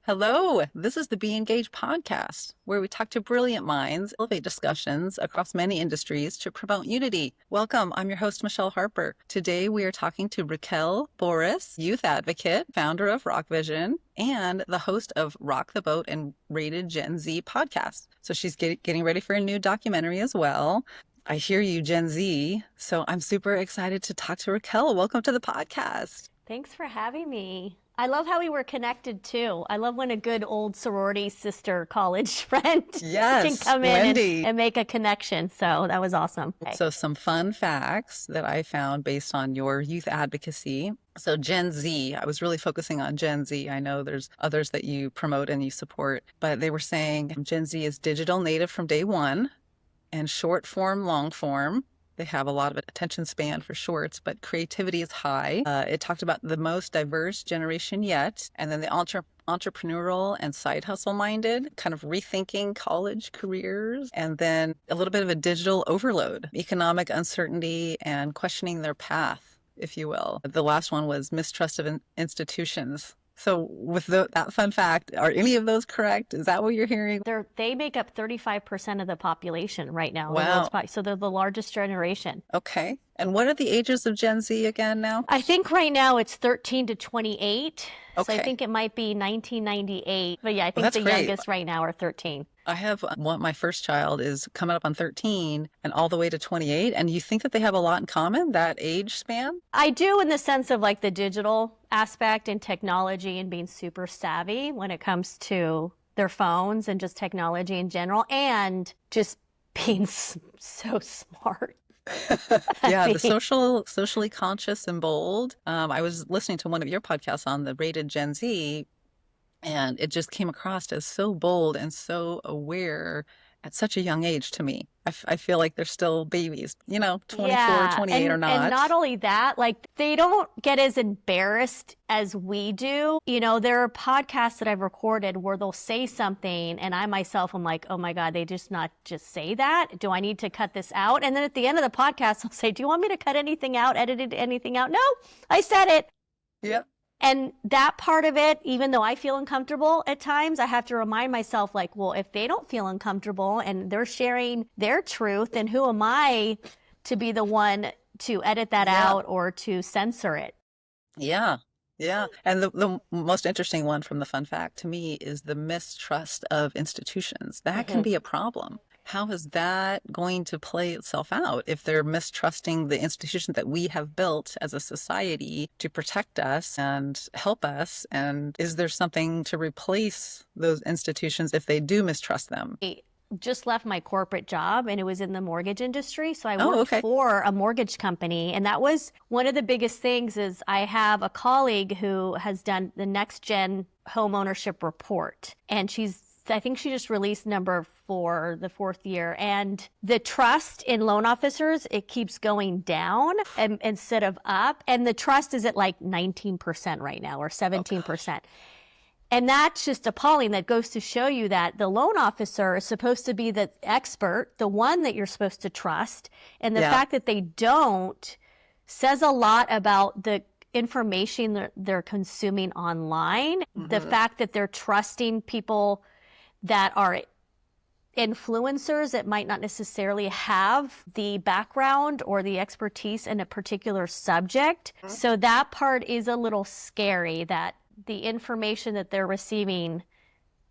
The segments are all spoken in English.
Hello, this is the BeEngaged Podcast, where we talk to brilliant minds, elevate discussions across many industries to promote unity. Welcome, I'm your host, Michelle Harper. Today we are talking to Raquel Borras, youth advocate, founder of Rock Vision, and the host of Rock the Boat and Rated Gen Z podcast. So she's getting ready for a new documentary as well. I hear you, Gen Z. So I'm super excited to talk to Raquel. Welcome to the podcast. Thanks for having me. I love how we were connected too. I love when a good old sorority sister college friend can come in and make a connection. So that was awesome. So some fun facts that I found based on your youth advocacy. So Gen Z, I was really focusing on Gen Z. I know there's others that you promote and you support, but they were saying Gen Z is digital native from day one and short form, long form. They have a lot of attention span for shorts, but creativity is high. It talked about the most diverse generation yet. And then the entrepreneurial and side hustle minded, kind of rethinking college careers. And then a little bit of a digital overload, economic uncertainty and questioning their path, if you will. The last one was mistrust of institutions. So with that fun fact, are any of those correct? Is that what you're hearing? They make up 35% of the population right now. Wow. So they're the largest generation. Okay. And what are the ages of Gen Z again now? I think right now it's 13 to 28. Okay. So I think it might be 1998. But yeah, I think the youngest right now are 13. I have my first child is coming up on 13 and all the way to 28. And you think that they have a lot in common, that age span? I do, in the sense of like the digital aspect and technology and being super savvy when it comes to their phones and just technology in general, and just being so smart. Yeah, the socially conscious and bold. I was listening to one of your podcasts on the Rated Gen Z, and it just came across as so bold and so aware at such a young age to me. I feel like they're still babies, 24, 28 or not. And not only that, like they don't get as embarrassed as we do. There are podcasts that I've recorded where they'll say something and I myself am like, oh my God, they just say that? Do I need to cut this out? And then at the end of the podcast, I'll say, do you want me to cut anything out, edited anything out? No, I said it. Yep. And that part of it, even though I feel uncomfortable at times, I have to remind myself, like, well, if they don't feel uncomfortable and they're sharing their truth, then who am I to be the one to edit that out or to censor it? Yeah. Yeah. And the most interesting one from the fun fact to me is the mistrust of institutions. That can be a problem. How is that going to play itself out if they're mistrusting the institutions that we have built as a society to protect us and help us? And is there something to replace those institutions if they do mistrust them? I just left my corporate job and it was in the mortgage industry. So I worked for a mortgage company. And that was one of the biggest things. Is I have a colleague who has done the Next Gen Home Ownership Report. And I think she just released number 4, the 4th year. And the trust in loan officers, it keeps going down instead of up. And the trust is at like 19% right now, or 17%. And that's just appalling. That goes to show you that the loan officer is supposed to be the expert, the one that you're supposed to trust. And the fact that they don't says a lot about the information that they're consuming online. The fact that they're trusting people that are influencers that might not necessarily have the background or the expertise in a particular subject. So that part is a little scary, that the information that they're receiving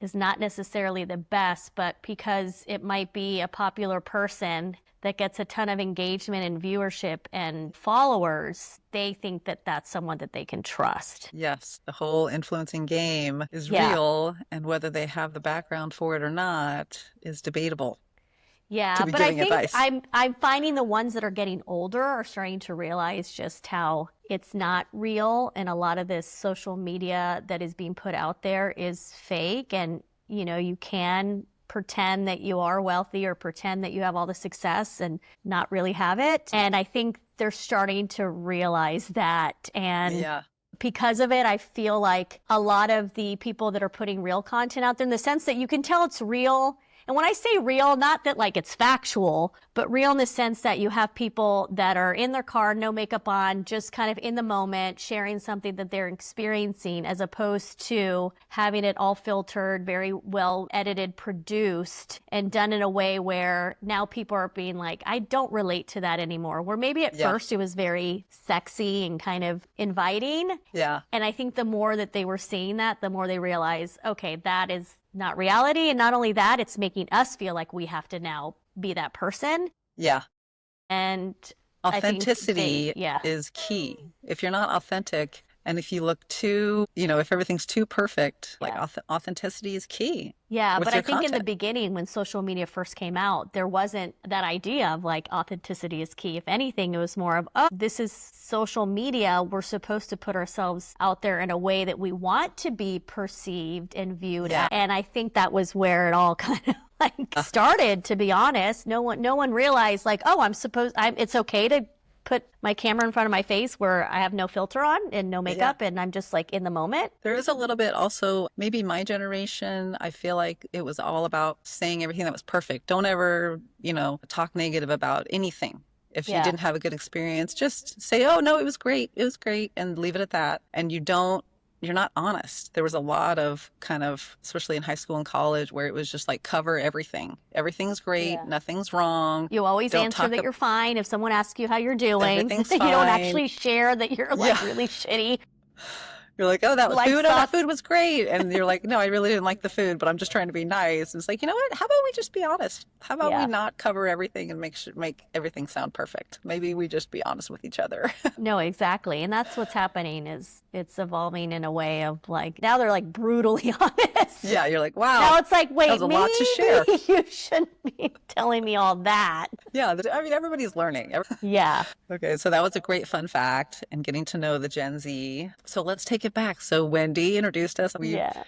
is not necessarily the best, but because it might be a popular person that gets a ton of engagement and viewership and followers, they think that that's someone that they can trust. Yes, the whole influencing game is real, and whether they have the background for it or not is debatable. Yeah, but I think I'm finding the ones that are getting older are starting to realize just how it's not real, and a lot of this social media that is being put out there is fake, and you can pretend that you are wealthy or pretend that you have all the success and not really have it. And I think they're starting to realize that. And because of it, I feel like a lot of the people that are putting real content out there, in the sense that you can tell it's real And when I say real, not that like it's factual, but real in the sense that you have people that are in their car, no makeup on, just kind of in the moment, sharing something that they're experiencing, as opposed to having it all filtered, very well edited, produced, and done in a way where now people are being like, I don't relate to that anymore. Where maybe at first it was very sexy and kind of inviting. Yeah. And I think the more that they were seeing that, the more they realize, okay, that is not reality. And not only that, it's making us feel like we have to now be that person. Yeah. And authenticity is key. If you're not authentic, and if you look too, if everything's too perfect, like authenticity is key. Yeah, but I think in the beginning, when social media first came out, there wasn't that idea of like authenticity is key. If anything, it was more of, oh, this is social media. We're supposed to put ourselves out there in a way that we want to be perceived and viewed. Yeah. And I think that was where it all kind of like started, to be honest. No one realized like, oh, it's okay to put my camera in front of my face where I have no filter on and no makeup and I'm just like in the moment. There is a little bit also, maybe my generation, I feel like it was all about saying everything that was perfect. Don't ever, talk negative about anything. If you didn't have a good experience, just say, oh, no, it was great, and leave it at that. And you're not honest. There was a lot of kind of, especially in high school and college, where it was just like cover everything. Everything's great. Nothing's wrong. You always answer that you're fine. If someone asks you how you're doing, everything's you fine. don't actually share that you're like really shitty. You're like, oh, that food was great. And you're like, no, I really didn't like the food, but I'm just trying to be nice. And it's like, you know what? How about we just be honest? How about we not cover everything and make everything sound perfect? Maybe we just be honest with each other. No, exactly. And that's what's happening, is it's evolving in a way of like, now they're like brutally honest. Yeah, you're like, wow. Now it's like, wait, that was a lot to share. You shouldn't be telling me all that. Yeah, I mean, everybody's learning. Yeah. Okay, so that was a great fun fact, and getting to know the Gen Z. So let's take it back. So Wendy introduced us.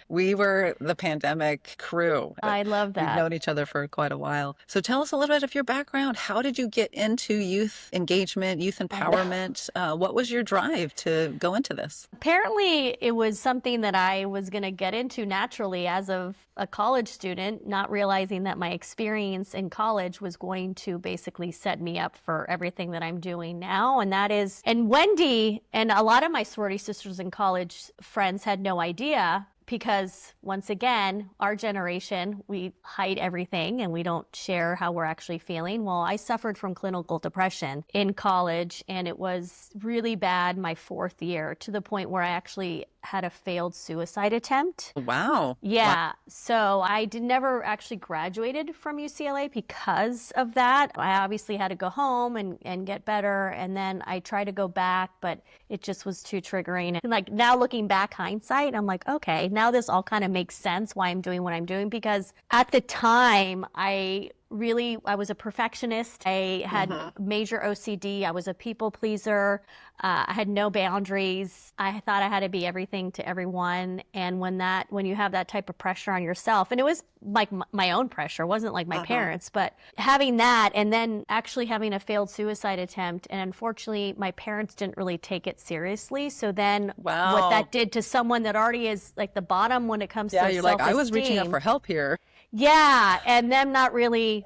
We were the pandemic crew. I love that. We've known each other for quite a while. So tell us a little bit of your background. How did you get into youth engagement, youth empowerment? What was your drive to go into this? Apparently, it was something that I was going to get into naturally as of a college student, not realizing that my experience in college was going to basically set me up for everything that I'm doing now. And Wendy and a lot of my sorority sisters in college friends had no idea, because once again, our generation, we hide everything and we don't share how we're actually feeling. Well, I suffered from clinical depression in college, and it was really bad my 4th year, to the point where I actually had a failed suicide attempt. Wow. Yeah. Wow. So I never actually graduated from UCLA because of that. I obviously had to go home and get better. And then I tried to go back, but it just was too triggering. And like now looking back, hindsight, I'm like, okay, now this all kind of makes sense why I'm doing what I'm doing. Because at the time, I was a perfectionist. I had major OCD. I was a people pleaser. I had no boundaries. I thought I had to be everything to everyone. And when you have that type of pressure on yourself, and it was like my own pressure, it wasn't like my parents, but having that, and then actually having a failed suicide attempt. And unfortunately, my parents didn't really take it seriously. So then what that did to someone that already is like the bottom when it comes to you're like, I was reaching self-esteem. out for help here. Yeah, and them not really,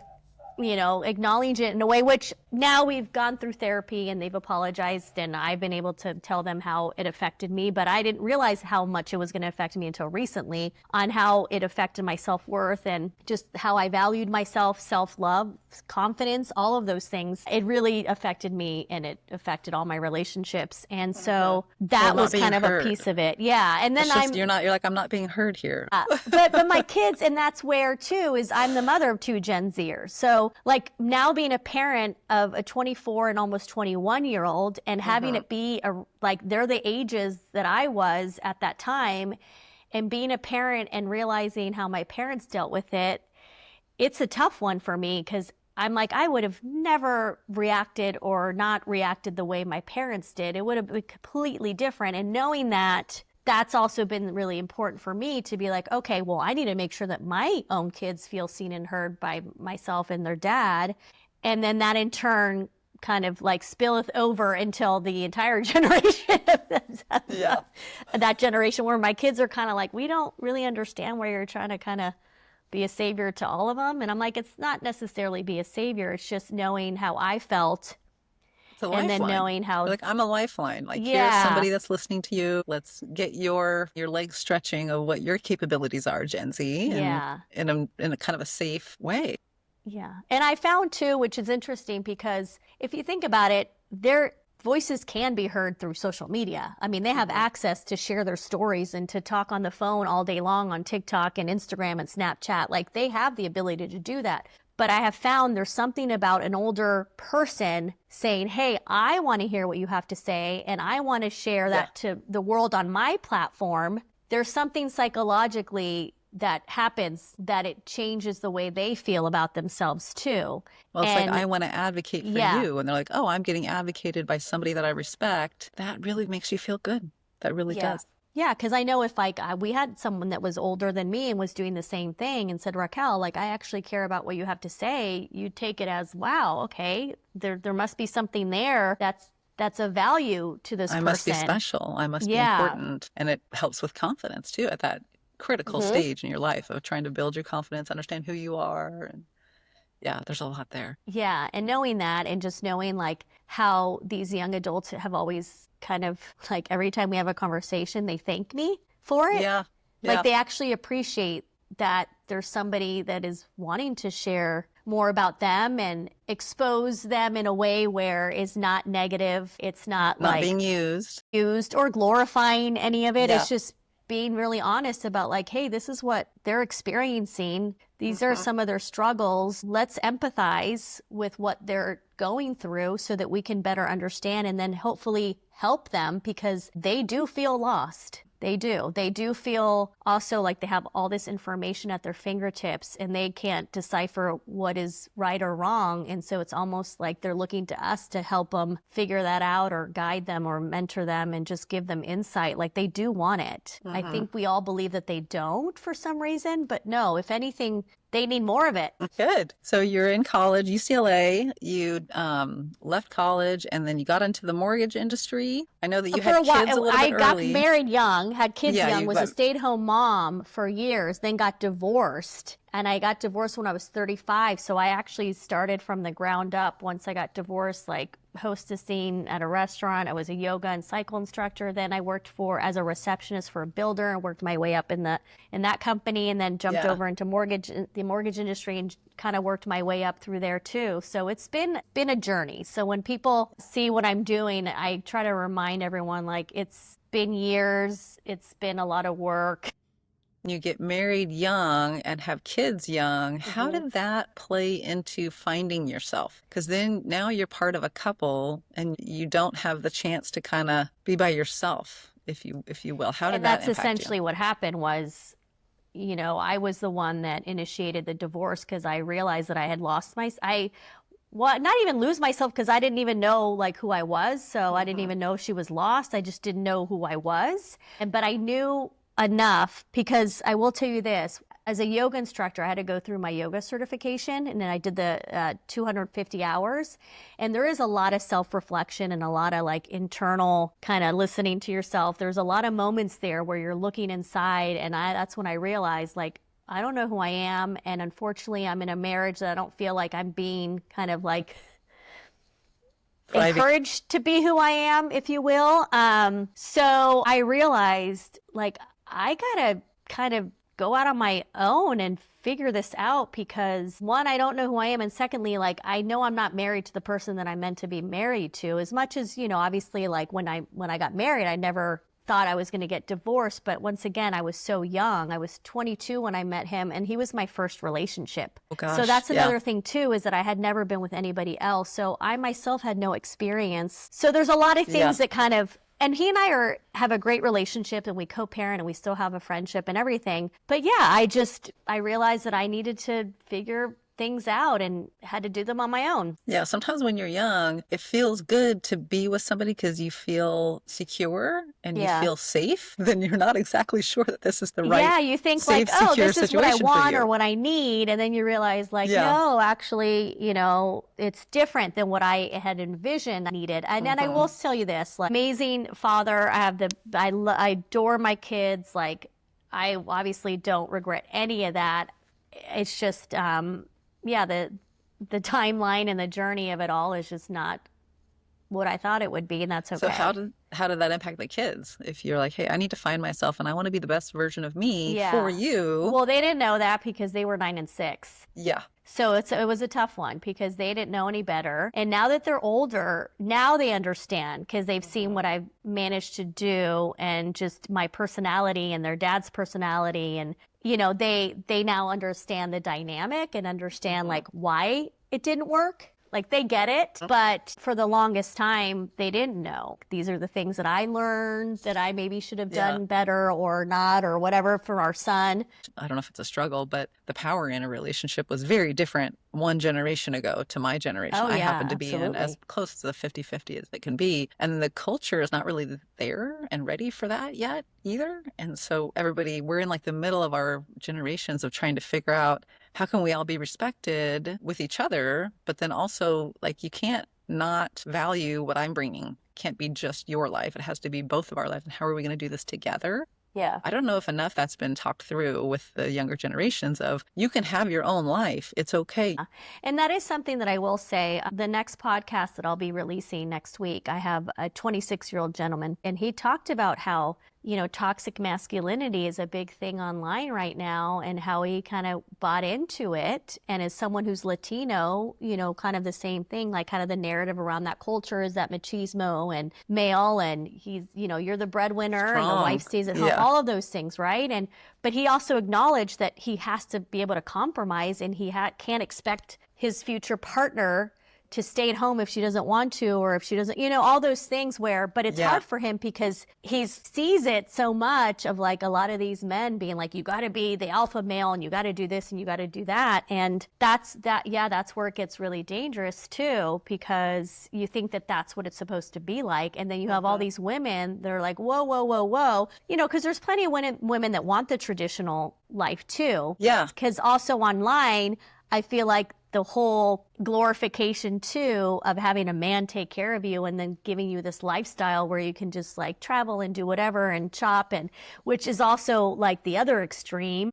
acknowledge it in a way, which now we've gone through therapy and they've apologized, and I've been able to tell them how it affected me, but I didn't realize how much it was going to affect me until recently, on how it affected my self-worth and just how I valued myself, self-love, confidence, all of those things. It really affected me, and it affected all my relationships. And so that was kind of a piece of it. Yeah. And then you're like, I'm not being heard here. But my kids, and that's where too, is I'm the mother of 2 Gen Zers. So like now being a parent of a 24 and almost 21-year-old, and having it be like they're the ages that I was at that time, and being a parent and realizing how my parents dealt with it, it's a tough one for me, because I'm like, I would have never reacted or not reacted the way my parents did. It would have been completely different. And knowing that, that's also been really important for me to be like, okay, well, I need to make sure that my own kids feel seen and heard by myself and their dad. And then that in turn kind of like spilleth over until the entire generation. That generation where my kids are kind of like, we don't really understand where you're trying to kind of be a savior to all of them. And I'm like, it's not necessarily be a savior. It's just knowing how I felt. It's a and lifeline. Then knowing how, like, I'm a lifeline. Like, here's somebody that's listening to you. Let's get your legs stretching of what your capabilities are, Gen Z, and in a kind of a safe way. Yeah. And I found too, which is interesting, because if you think about it, their voices can be heard through social media. I mean, they have access to share their stories and to talk on the phone all day long on TikTok and Instagram and Snapchat. Like, they have the ability to do that. But I have found there's something about an older person saying, hey, I want to hear what you have to say, and I want to share that to the world on my platform. There's something psychologically that happens that it changes the way they feel about themselves too. Well, it's like, I want to advocate for you. And they're like, oh, I'm getting advocated by somebody that I respect. That really makes you feel good. That really does. Yeah, because I know if like we had someone that was older than me and was doing the same thing and said, Raquel, like, I actually care about what you have to say, you take it as, wow, okay, there must be something there that's of value to this person. I must be special. I must be important. And it helps with confidence too at that critical stage in your life of trying to build your confidence, understand who you are. And there's a lot there. Yeah. And knowing that, and just knowing like how these young adults have always kind of like, every time we have a conversation, they thank me for it. Yeah. Like, they actually appreciate that there's somebody that is wanting to share more about them and expose them in a way where it's not negative. It's not like being used or glorifying any of it. It's just being really honest about like, hey, this is what they're experiencing. These are some of their struggles. Let's empathize with what they're going through so that we can better understand and then hopefully help them, because they do feel lost. They do. They do feel also like they have all this information at their fingertips and they can't decipher what is right or wrong. And so it's almost like they're looking to us to help them figure that out, or guide them or mentor them and just give them insight. Like, they do want it. I think we all believe that they don't for some reason, but no, if anything, they need more of it. Good. So you're in college, UCLA. You left college and then you got into the mortgage industry. I know that you had kids a little bit early. I got married young, had kids young, was a stay-at-home mom for years, then got divorced. And I got divorced when I was 35. So I actually started from the ground up once I got divorced, like hostessing at a restaurant. I was a yoga and cycle instructor. Then I worked as a receptionist for a builder and worked my way up in that company, and then jumped over into the mortgage industry and kind of worked my way up through there too. So it's been a journey. So when people see what I'm doing, I try to remind everyone, like, it's been years. It's been a lot of work. You get married young and have kids young. How did that play into finding yourself? Because then now you're part of a couple and you don't have the chance to kind of be by yourself, if you will. How did that impact you? That's essentially what happened was, I was the one that initiated the divorce because I realized that I had lost not even lose myself, because I didn't even know like who I was. So I didn't even know she was lost. I just didn't know who I was. But I knew enough, because I will tell you this, as a yoga instructor, I had to go through my yoga certification, and then I did the 250 hours. And there is a lot of self-reflection and a lot of like internal kind of listening to yourself. There's a lot of moments there where you're looking inside. And that's when I realized, like, I don't know who I am. And unfortunately, I'm in a marriage that I don't feel like I'm being kind of like encouraged to be who I am, if you will. So I realized, like, I gotta kind of go out on my own and figure this out, because one, I don't know who I am. And secondly, like, I know I'm not married to the person that I'm meant to be married to, as much as, obviously, like when I got married, I never thought I was going to get divorced. But once again, I was so young. I was 22 when I met him, and he was my first relationship. Oh, gosh. So that's another thing too, is that I had never been with anybody else. So I myself had no experience. So there's a lot of things that kind of, and he and I have a great relationship, and we co-parent, and we still have a friendship and everything. But yeah, I realized that I needed to figure things out and had to do them on my own. Yeah, sometimes when you're young, it feels good to be with somebody because you feel secure and you feel safe. Then you're not exactly sure that this is the right, yeah, you think safe, like, oh, this is what I want or what I need. And then you realize, like, no, actually, it's different than what I had envisioned I needed. And then I will tell you this, like, amazing father. I adore my kids. Like, I obviously don't regret any of that. it's just, the timeline and the journey of it all is just not what I thought it would be, and that's okay. So how did that impact the kids? If you're like, hey, I need to find myself and I want to be the best version of me for you. Well, they didn't know that because they were 9 and 6. Yeah. So it was a tough one because they didn't know any better. And now that they're older, now they understand because they've seen what I've managed to do and just my personality and their dad's personality. And, they now understand the dynamic and understand like why it didn't work. Like they get it, but for the longest time, they didn't know. These are the things that I learned that I maybe should have done better or not or whatever for our son. I don't know if it's a struggle, but the power in a relationship was very different one generation ago to my generation. I happen to be in as close to the 50-50 as it can be. And the culture is not really there and ready for that yet either. And so we're in like the middle of our generations of trying to figure out how can we all be respected with each other, but then also like you can't not value what I'm bringing. Can't be just your life. It has to be both of our lives. And how are we going to do this together? Yeah. I don't know if enough that's been talked through with the younger generations of you can have your own life. It's okay. And that is something that I will say. The next podcast that I'll be releasing next week, I have a 26-year-old gentleman, and he talked about how, toxic masculinity is a big thing online right now and how he kind of bought into it. And as someone who's Latino, kind of the same thing, like kind of the narrative around that culture is that machismo and male and he's, you're the breadwinner and the wife stays at home, all of those things, right? But he also acknowledged that he has to be able to compromise and he can't expect his future partner to stay at home if she doesn't want to, or if she doesn't, all those things but it's hard for him because he sees it so much of like a lot of these men being like, you got to be the alpha male and you got to do this and you got to do that. And that's where it gets really dangerous too, because you think that that's what it's supposed to be like. And then you have all these women that are like, whoa, whoa, whoa, whoa, because there's plenty of women that want the traditional life too. Yeah. Because also online, I feel like the whole glorification too of having a man take care of you and then giving you this lifestyle where you can just like travel and do whatever and shop, and which is also like the other extreme.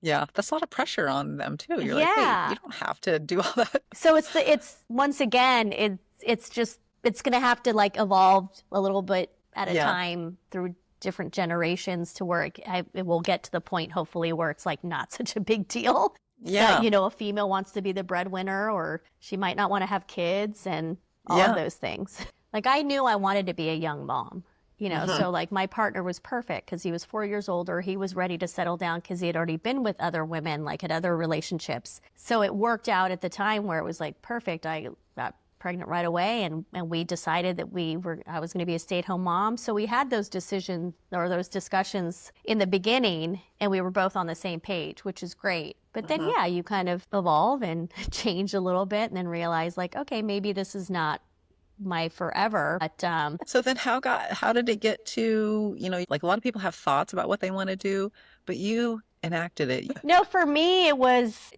Yeah, that's a lot of pressure on them too. You're like, hey, you don't have to do all that. So it's once again, it's going to have to like evolve a little bit at a time through different generations to where it will get to the point hopefully where it's like not such a big deal. Yeah. That, a female wants to be the breadwinner or she might not want to have kids and all of those things. Like I knew I wanted to be a young mom, so like my partner was perfect because he was 4 years older. He was ready to settle down because he had already been with other women, like had other relationships. So it worked out at the time where it was like perfect. I got pregnant right away and we decided that I was going to be a stay-at-home mom. So we had those decisions or those discussions in the beginning and we were both on the same page, which is great. But then, you kind of evolve and change a little bit and then realize like, okay, maybe this is not my forever. But, so then how did it get to, like a lot of people have thoughts about what they want to do, but you enacted it. No, for me, it was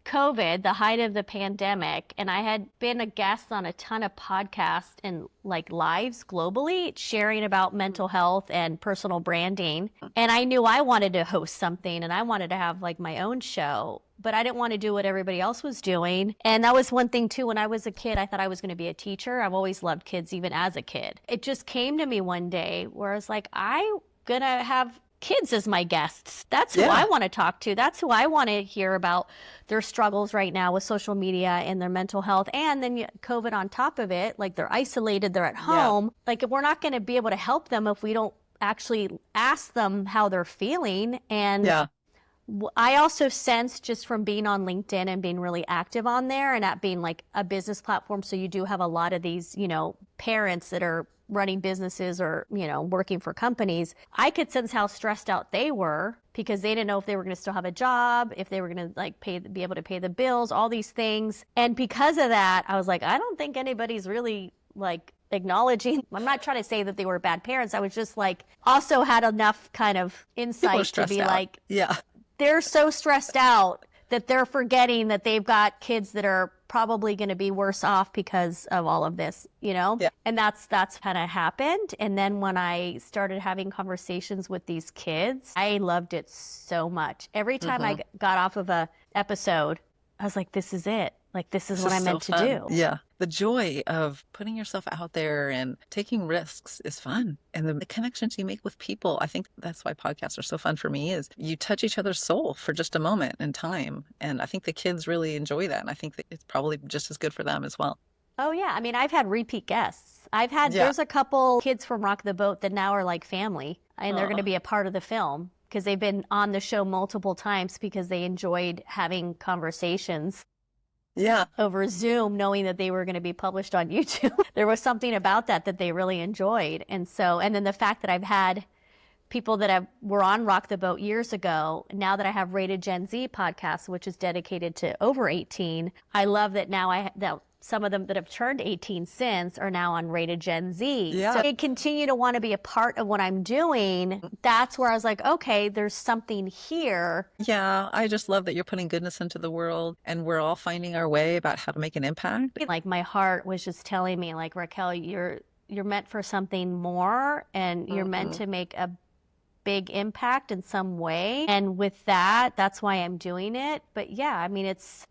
COVID, the height of the pandemic, and I had been a guest on a ton of podcasts and like lives globally sharing about mental health and personal branding. And I knew I wanted to host something and I wanted to have like my own show, but I didn't want to do what everybody else was doing. And that was one thing too. When I was a kid, I thought I was going to be a teacher. I've always loved kids, even as a kid. It just came to me one day where I was like, I'm going to have kids as my guests. That's who I want to talk to. That's who I want to hear about their struggles right now with social media and their mental health. And then COVID on top of it, like they're isolated, they're at home. Like we're not going to be able to help them if we don't actually ask them how they're feeling. And I also sense just from being on LinkedIn and being really active on there and that being like a business platform. So you do have a lot of these, parents that are running businesses or, working for companies. I could sense how stressed out they were because they didn't know if they were going to still have a job, if they were going to be able to pay the bills, all these things. And because of that, I was like, I don't think anybody's really like acknowledging. I'm not trying to say that they were bad parents. I was just like, also had enough kind of insight to be like, they're so stressed out that they're forgetting that they've got kids that are probably going to be worse off because of all of this, Yeah. And that's kind of happened. And then when I started having conversations with these kids, I loved it so much. Every time I got off of a episode, I was like, this is it. Like, this is what I'm meant to do. Yeah. The joy of putting yourself out there and taking risks is fun. And the connections you make with people, I think that's why podcasts are so fun for me, is you touch each other's soul for just a moment in time. And I think the kids really enjoy that. And I think that it's probably just as good for them as well. Oh, yeah. I mean, I've had repeat guests. There's a couple kids from Rock the Boat that now are like family, and they're going to be a part of the film because they've been on the show multiple times because they enjoyed having conversations. Yeah. Over Zoom, knowing that they were going to be published on YouTube. There was something about that they really enjoyed. And then the fact that I've had people that were on Rock the Boat years ago, now that I have Rated Gen Z podcast, which is dedicated to over 18, I love that now that some of them that have turned 18 since are now on Rated Gen Z. Yeah. So they continue to want to be a part of what I'm doing. That's where I was like, okay, there's something here. Yeah, I just love that you're putting goodness into the world and we're all finding our way about how to make an impact. Like my heart was just telling me, like, Raquel, you're meant for something more, and you're meant to make a big impact in some way. And with that's why I'm doing it. But yeah, I mean, it's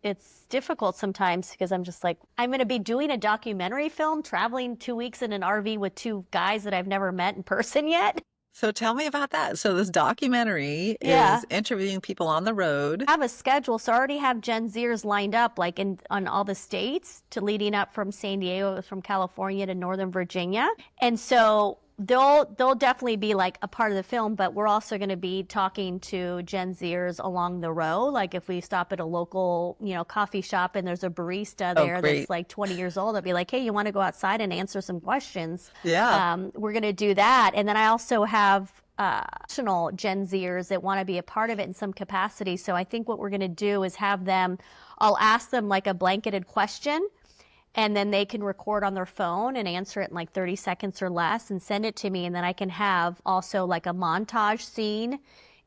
difficult sometimes because I'm just like, I'm going to be doing a documentary film, traveling 2 weeks in an RV with two guys that I've never met in person yet. So tell me about that. So this documentary is interviewing people on the road. I have a schedule. So I already have Gen Zers lined up, like on all the states leading up from San Diego, from California to Northern Virginia. And so they'll definitely be like a part of the film, but we're also going to be talking to Gen Zers along the road. Like if we stop at a local, coffee shop and there's a barista there that's like 20 years old, I'll be like, hey, you want to go outside and answer some questions? Yeah. We're going to do that. And then I also have national Gen Zers that want to be a part of it in some capacity. So I think what we're going to do is I'll ask them like a blanketed question, and then they can record on their phone and answer it in like 30 seconds or less and send it to me. And then I can have also like a montage scene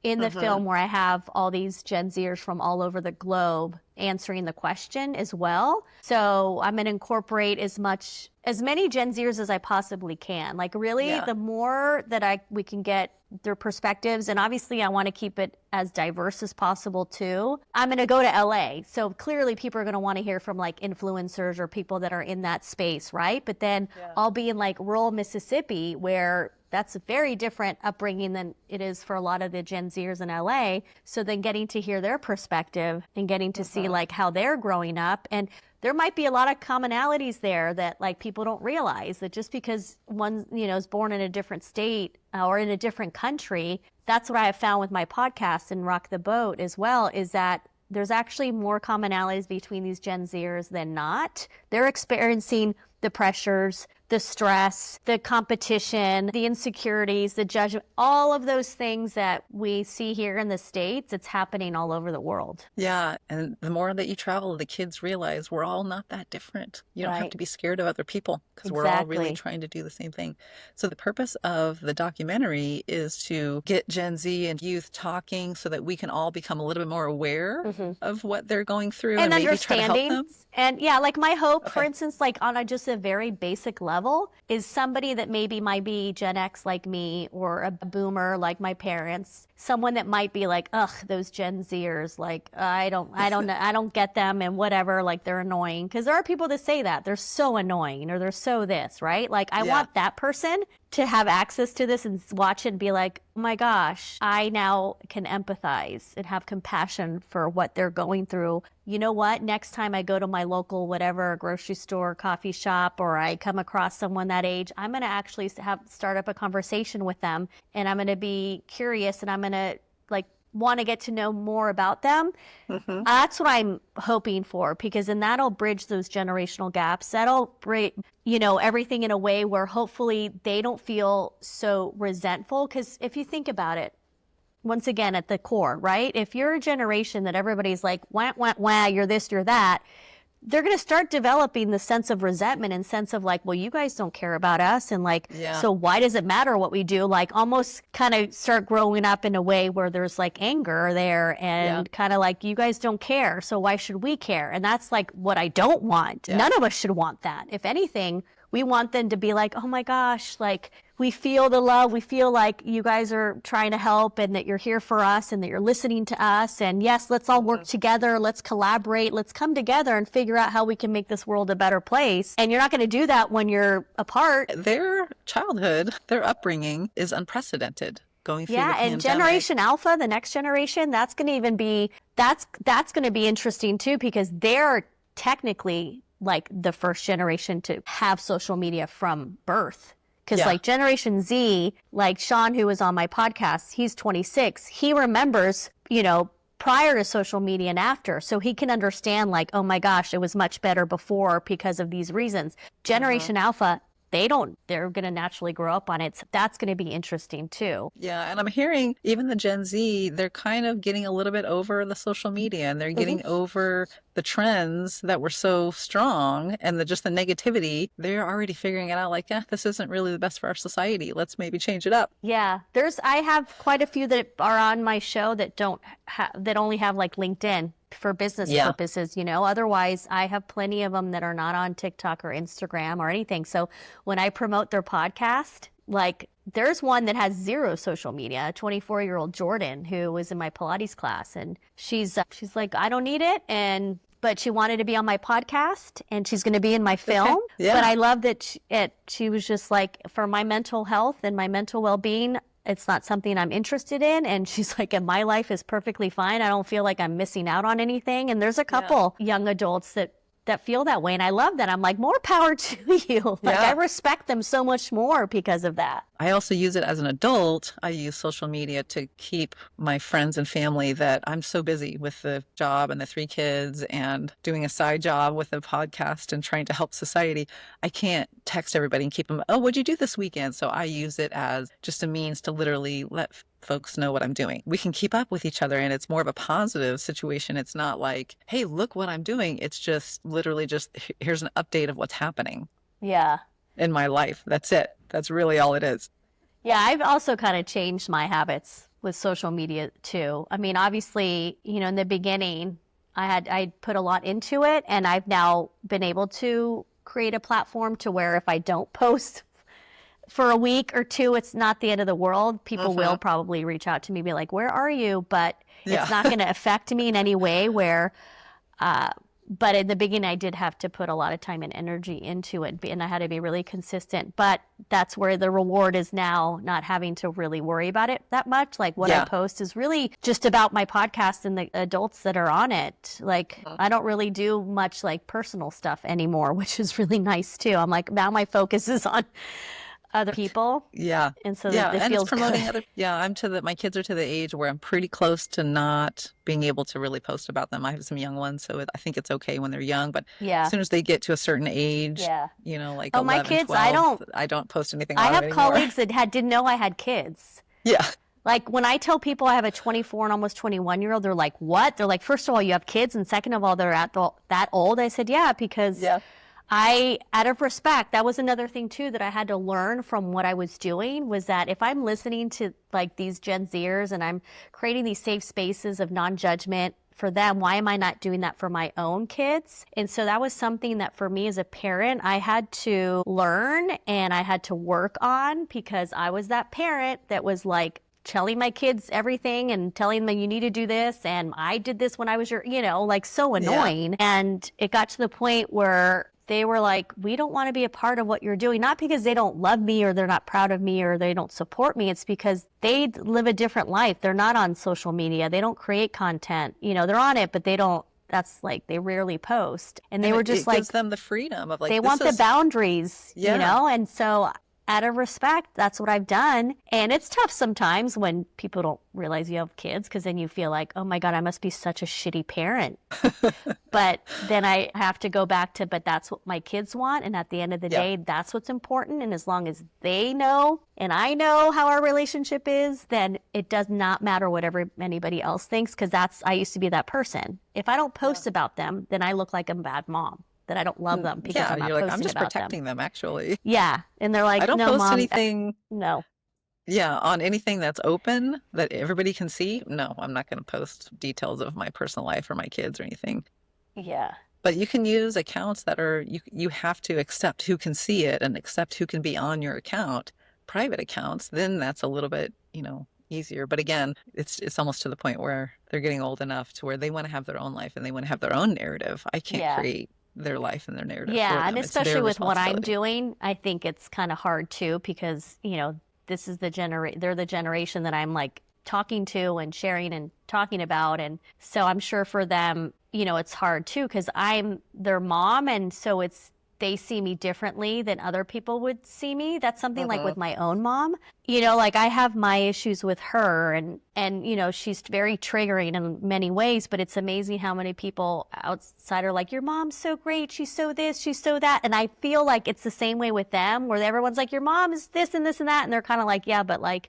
in the film where I have all these Gen Zers from all over the globe answering the question as well. So I'm going to incorporate as many Gen Zers as I possibly can. Like really, the more that we can get their perspectives, and obviously I want to keep it as diverse as possible too. I'm going to go to LA. So clearly people are going to want to hear from like influencers or people that are in that space, right? But then I'll be in like rural Mississippi, where that's a very different upbringing than it is for a lot of the Gen Zers in LA. So then getting to hear their perspective and getting to see like how they're growing up. And there might be a lot of commonalities there that like people don't realize, that just because one, is born in a different state or in a different country. That's what I have found with my podcast and Rock the Boat as well, is that there's actually more commonalities between these Gen Zers than not. They're experiencing the pressures, the stress, the competition, the insecurities, the judgment, all of those things that we see here in the States, it's happening all over the world. Yeah. And the more that you travel, the kids realize we're all not that different. You don't have to be scared of other people, because we're all really trying to do the same thing. So the purpose of the documentary is to get Gen Z and youth talking so that we can all become a little bit more aware of what they're going through and maybe try to help them. And yeah, like my hope, for instance, like on just a very basic level, is somebody that maybe might be Gen X like me, or a boomer like my parents, someone that might be like, ugh, those Gen Zers, like I don't get them and whatever, like they're annoying. Because there are people that say that they're so annoying or they're so this, right? Like I want that person to have access to this and watch it and be like, oh my gosh, I now can empathize and have compassion for what they're going through. You know what? Next time I go to my local whatever grocery store, coffee shop, or I come across someone that age, I'm going to actually start up a conversation with them, and I'm going to be curious, and I'm going to want to get to know more about them. That's what I'm hoping for, because then that'll bridge those generational gaps. That'll bridge, everything in a way where hopefully they don't feel so resentful. Because if you think about it, once again, at the core, right? If you're a generation that everybody's like, wah, wah, wah, you're this, you're that, they're going to start developing the sense of resentment and sense of like, well, you guys don't care about us. And like, so why does it matter what we do? Like almost kind of start growing up in a way where there's like anger there and kind of like, you guys don't care. So why should we care? And that's like what I don't want. None of us should want that. If anything, we want them to be like, oh my gosh, like we feel the love. We feel like you guys are trying to help and that you're here for us and that you're listening to us. And yes, let's all work together. Let's collaborate. Let's come together and figure out how we can make this world a better place. And you're not going to do that when you're apart. Their childhood, their upbringing is unprecedented. Going through the and pandemic. Generation Alpha, the next generation, that's going to even be, that's going to be interesting too, because they're technically like the first generation to have social media from birth. Because like Generation Z, like Sean, who was on my podcast, he's 26. He remembers, you know, prior to social media and after. So he can understand like, oh my gosh, it was much better before because of these reasons. Generation Alpha, they're going to naturally grow up on it. So that's going to be interesting too. Yeah. And I'm hearing even the Gen Z, they're kind of getting a little bit over the social media and they're getting over the trends that were so strong and just the negativity. They're already figuring it out like, this isn't really the best for our society. Let's maybe change it up. Yeah. I have quite a few that are on my show that that only have like LinkedIn for business purposes, you know. Otherwise, I have plenty of them that are not on TikTok or Instagram or anything. So when I promote their podcast, like there's one that has zero social media, a 24-year-old Jordan who was in my Pilates class, and she's like, I don't need it, but she wanted to be on my podcast and she's going to be in my film. But I love that she was just like, for my mental health and my mental well-being, it's not something I'm interested in. And she's like, and my life is perfectly fine. I don't feel like I'm missing out on anything. And there's a couple young adults that feel that way. And I love that. I'm like, more power to you. Like I respect them so much more because of that. I also use it as an adult. I use social media to keep my friends and family that I'm so busy with the job and the 3 kids and doing a side job with a podcast and trying to help society. I can't text everybody and keep them, oh, what'd you do this weekend? So I use it as just a means to literally let folks know what I'm doing. We can keep up with each other and it's more of a positive situation. It's not like, hey, look what I'm doing. It's just literally just here's an update of what's happening. In my life. That's it. That's really all it is. Yeah, I've also kind of changed my habits with social media too. I mean, obviously, you know, in the beginning, I put a lot into it, and I've now been able to create a platform to where if I don't post for a week or 2, it's not the end of the world. People will probably reach out to me and be like, where are you? But it's not going to affect me in any way where, but in the beginning, I did have to put a lot of time and energy into it, and I had to be really consistent. But that's where the reward is now, not having to really worry about it that much. Like what I post is really just about my podcast and the adults that are on it. Like I don't really do much like personal stuff anymore, which is really nice too. I'm like, now my focus is on other people. And so it and feels it's promoting good. my kids are to the age where I'm pretty close to not being able to really post about them. I have some young ones, so I think it's okay when they're young, but as soon as they get to a certain age, you know, like 11, my kids, 12, I don't post anything I on have it anymore. colleagues that didn't know I had kids. Like when I tell people I have a 24 and almost 21-year-old, they're like, what? They're like, first of all, you have kids, and second of all, they're that old. I said, because out of respect, that was another thing too that I had to learn from what I was doing, was that if I'm listening to like these Gen Zers and I'm creating these safe spaces of non-judgment for them, why am I not doing that for my own kids? And so that was something that for me as a parent, I had to learn and I had to work on, because I was that parent that was like telling my kids everything and telling them you need to do this. And I did this when I was like so annoying. And it got to the point where they were like, we don't want to be a part of what you're doing. Not because they don't love me or they're not proud of me or they don't support me. It's because they live a different life. They're not on social media. They don't create content. You know, they're on it, but they don't, that's like, they rarely post. And they were just like, it gives them the freedom of like, they want the boundaries, you know? And so out of respect, that's what I've done. And it's tough sometimes when people don't realize you have kids, because then you feel like, oh my God, I must be such a shitty parent. But then I have to go back to, but that's what my kids want. And at the end of the day, that's what's important. And as long as they know and I know how our relationship is, then it does not matter whatever anybody else thinks, because I used to be that person. If I don't post about them, then I look like I'm a bad mom, that I don't love them because I'm not you're like, posting I'm just about protecting them, actually. Yeah. And they're like, I don't no, post Mom, anything. No. Yeah, on anything that's open that everybody can see. No, I'm not going to post details of my personal life or my kids or anything. Yeah. But you can use accounts that are, you have to accept who can see it and accept who can be on your account, private accounts. Then that's a little bit, easier. But again, it's almost to the point where they're getting old enough to where they want to have their own life and they want to have their own narrative. I can't create their life and their narrative for them. And especially with what I'm doing, I think it's kind of hard too, because, this is they're the generation that I'm like talking to and sharing and talking about. And so I'm sure for them, it's hard too, because I'm their mom. And so they see me differently than other people would see me. That's something like with my own mom, like I have my issues with her and, she's very triggering in many ways, but it's amazing how many people outside are like, your mom's so great. She's so this, she's so that. And I feel like it's the same way with them, where everyone's like, your mom is this and this and that. And they're kind of like, yeah, but like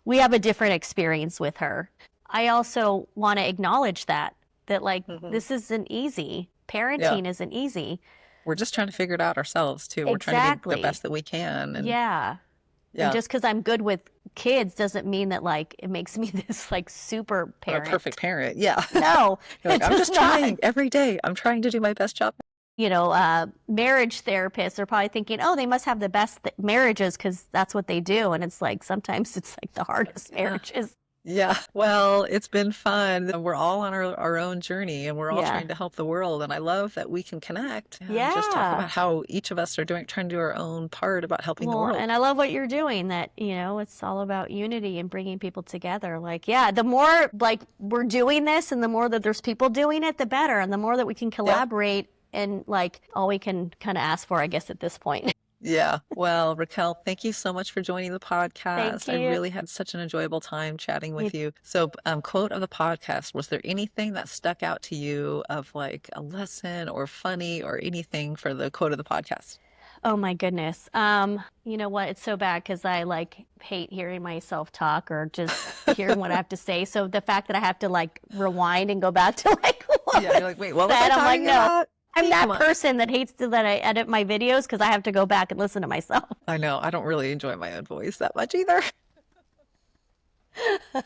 we have a different experience with her. I also want to acknowledge that like, this isn't easy. Parenting isn't easy. We're just trying to figure it out ourselves too. We're trying to do the best that we can. And, and just because I'm good with kids doesn't mean that like it makes me this like super parent. A perfect parent. Yeah. No. Like, I'm just trying every day. I'm trying to do my best job. Marriage therapists are probably thinking, oh, they must have the best marriages because that's what they do. And it's like, sometimes it's like the hardest marriages. Yeah. Well, it's been fun. We're all on our own journey and we're all trying to help the world. And I love that we can connect and just talk about how each of us are trying to do our own part about helping the world. And I love what you're doing, that, it's all about unity and bringing people together. Like, the more like we're doing this and the more that there's people doing it, the better. And the more that we can collaborate and like all we can kind of ask for, I guess, at this point. Yeah. Well, Raquel, thank you so much for joining the podcast. Thank you. I really had such an enjoyable time chatting with you. So, quote of the podcast, was there anything that stuck out to you of like a lesson or funny or anything for the quote of the podcast? Oh my goodness. You know what? It's so bad because I like hate hearing myself talk or just hearing what I have to say. So the fact that I have to like rewind and go back to like what you're like, wait, what was I talking about? I'm that person that hates that I edit my videos because I have to go back and listen to myself. I know. I don't really enjoy my own voice that much either.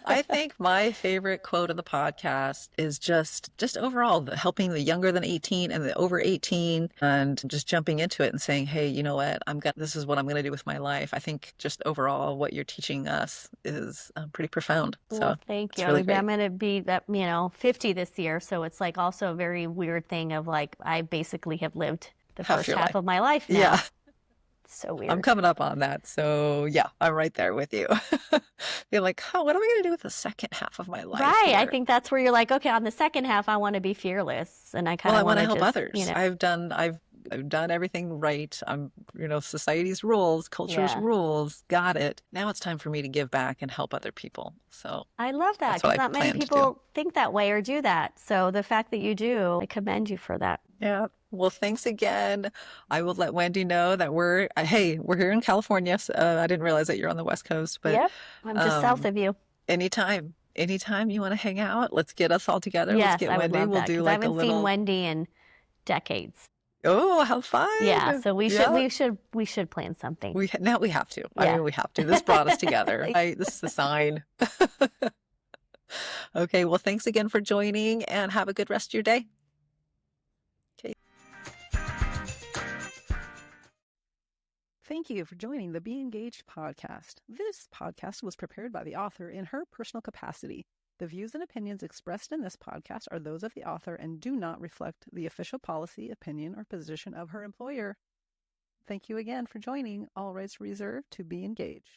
I think my favorite quote of the podcast is just overall helping the younger than 18 and the over 18 and just jumping into it and saying, hey, you know what? This is what I'm going to do with my life. I think just overall what you're teaching us is pretty profound. So thank you. Really I'm going to be 50 this year. So it's like also a very weird thing of like, I basically have lived the first half of my life now. Yeah. So weird. I'm coming up on that. So yeah, I'm right there with you. You're like, what am I going to do with the second half of my life? Right. Here? I think that's where you're like, okay, on the second half, I want to be fearless. And I kind of want to help others. I've done everything right. I'm, society's rules, culture's rules, got it. Now it's time for me to give back and help other people. So I love that because not many people think that way or do that. So the fact that you do, I commend you for that. Yeah. Well, thanks again. I will let Wendy know that we're here in California. So, I didn't realize that you're on the West Coast, but yep, I'm just south of you. Anytime you want to hang out, let's get us all together. Yes, let's get I Wendy. Would love we'll that, do like I haven't seen Wendy in decades. Oh, how fun! Yeah, so we should plan something. We have to. I mean, we have to. This brought us together. This is a sign. Okay. Well, thanks again for joining, and have a good rest of your day. Okay. Thank you for joining the BeEngaged podcast. This podcast was prepared by the author in her personal capacity. The views and opinions expressed in this podcast are those of the author and do not reflect the official policy, opinion, or position of her employer. Thank you again for joining. All rights reserved to BeEngaged.